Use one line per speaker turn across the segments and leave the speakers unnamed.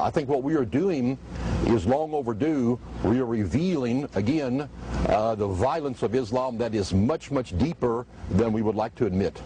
I think what we are doing is long overdue. We are revealing, again, the violence of Islam that is much, much deeper than we would like to admit.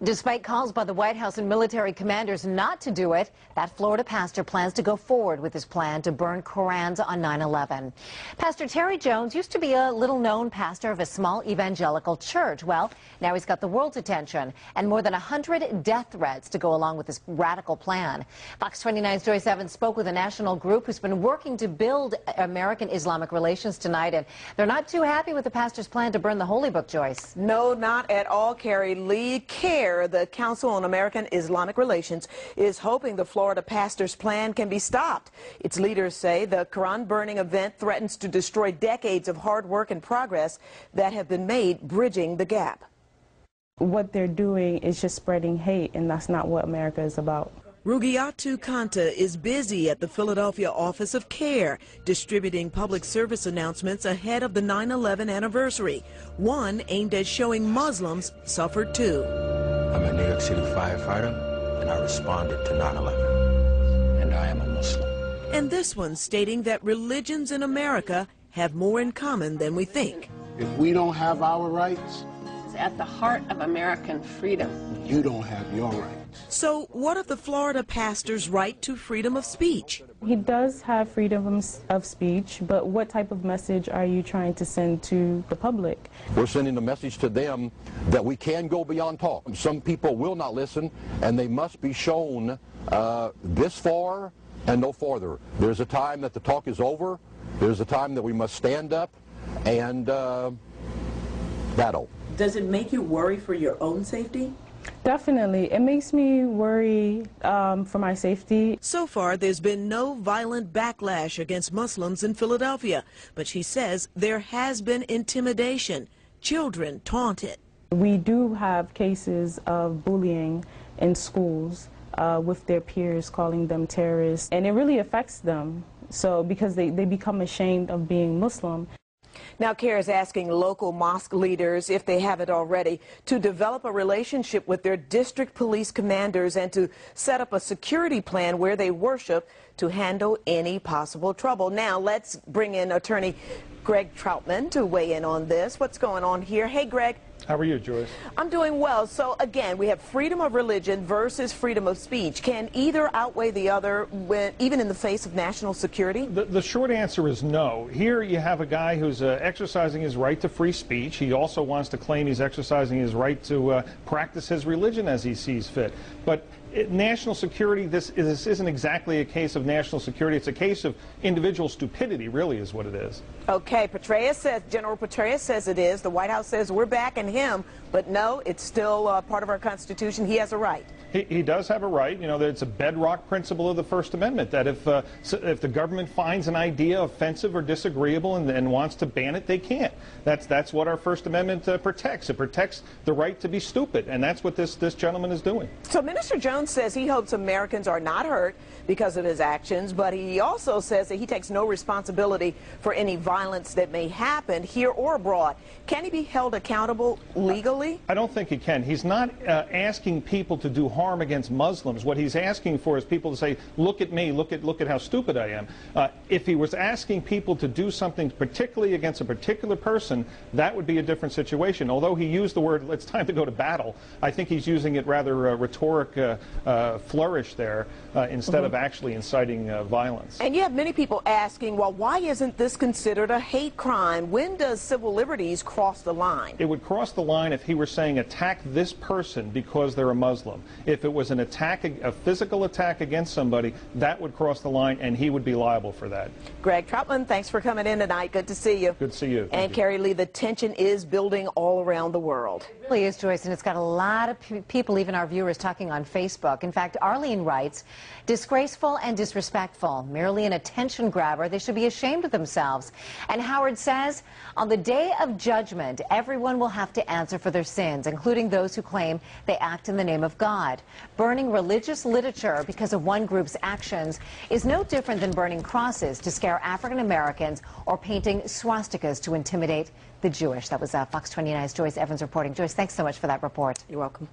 Despite calls by the White House and military commanders not to do it, that Florida pastor plans to go forward with his plan to burn Korans on 9/11. Pastor Terry Jones used to be a little-known pastor of a small evangelical church. Well, now he's got the world's attention and more than 100 death threats to go along with this radical plan. Fox 29's Joyce Evans spoke with a national group who's been working to build American Islamic relations tonight, and they're not too happy with the pastor's plan to burn the holy book, Joyce.
No, not at all, Carrie Lee. CAIR, the Council on American Islamic Relations, is hoping the Florida pastor's plan can be stopped. Its leaders say the Quran burning event threatens to destroy decades of hard work and progress that have been made bridging the gap.
What they're doing is just spreading hate, and that's not what America is about.
Rugiatu Conteh is busy at the Philadelphia office of CAIR, distributing public service announcements ahead of the 9/11 anniversary. One aimed at showing Muslims suffered too.
I'm a New York City firefighter, and I responded to 9/11, and I am a Muslim.
And this one stating that religions in America have more in common than we think.
If we don't have our rights,
it's at the heart of American freedom.
You don't have your rights.
So what of the Florida pastor's right to freedom of speech?
He does have freedom of speech, but what type of message are you trying to send to the public?
We're sending a message to them that we can go beyond talk. Some people will not listen, and they must be shown this far and no farther. There's a time that the talk is over. There's a time that we must stand up and battle.
Does it make you worry for your own safety?
Definitely. It makes me worry for my safety.
So far, there's been no violent backlash against Muslims in Philadelphia, but she says there has been intimidation, children taunted.
We do have cases of bullying in schools with their peers calling them terrorists, and it really affects them, so because they become ashamed of being Muslim.
Now, CAIR is asking local mosque leaders, if they haven't already, to develop a relationship with their district police commanders and to set up a security plan where they worship to handle any possible trouble. Now, let's bring in attorney Greg Troutman to weigh in on this. What's going on here? Hey, Greg.
How are you, Joyce?
I'm doing well. So, again, we have freedom of religion versus freedom of speech. Can either outweigh the other, even in the face of national security?
The short answer is no. Here you have a guy who's exercising his right to free speech. He also wants to claim he's exercising his right to practice his religion as he sees fit. But national security, this isn't exactly a case of national security. It's a case of individual stupidity, really, is what it is.
Okay, Petraeus says, General Petraeus says it is. The White House says we're backing him, but no, it's still part of our Constitution. He has a right.
He does have a right. You know, it's a bedrock principle of the First Amendment that if the government finds an idea offensive or disagreeable and wants to ban it, they can't. That's what our First Amendment protects. It protects the right to be stupid, and that's what this gentleman is doing.
So Minister Jones says he hopes Americans are not hurt because of his actions, but he also says that he takes no responsibility for any violence that may happen here or abroad. Can he be held accountable legally?
I don't think he can. He's not asking people to do harm against Muslims. What he's asking for is people to say, look at me, look at how stupid I am. If he was asking people to do something particularly against a particular person, that would be a different situation. Although he used the word, it's time to go to battle, I think he's using it rather rhetoric flourish there instead of actually inciting violence.
And you have many people asking, well, why isn't this considered a hate crime? When does civil liberties cross the line?
It would cross the line if he were saying attack this person because they're a Muslim. If it was an attack, a physical attack against somebody, that would cross the line and he would be liable for that.
Greg Troutman, thanks for coming in tonight. Good to see you.
Good to see you.
And Carrie Lee, the tension is building all around the world.
It really is, Joyce, and it's got a lot of people, even our viewers, talking on Facebook. In fact, Arlene writes, disgraceful and disrespectful, merely an attention grabber. They should be ashamed of themselves. And Howard says, on the day of judgment, everyone will have to answer for their sins, including those who claim they act in the name of God. Burning religious literature because of one group's actions is no different than burning crosses to scare African Americans or painting swastikas to intimidate the Jewish. That was Fox 29's Joyce Evans reporting. Joyce, thanks so much for that report.
You're welcome.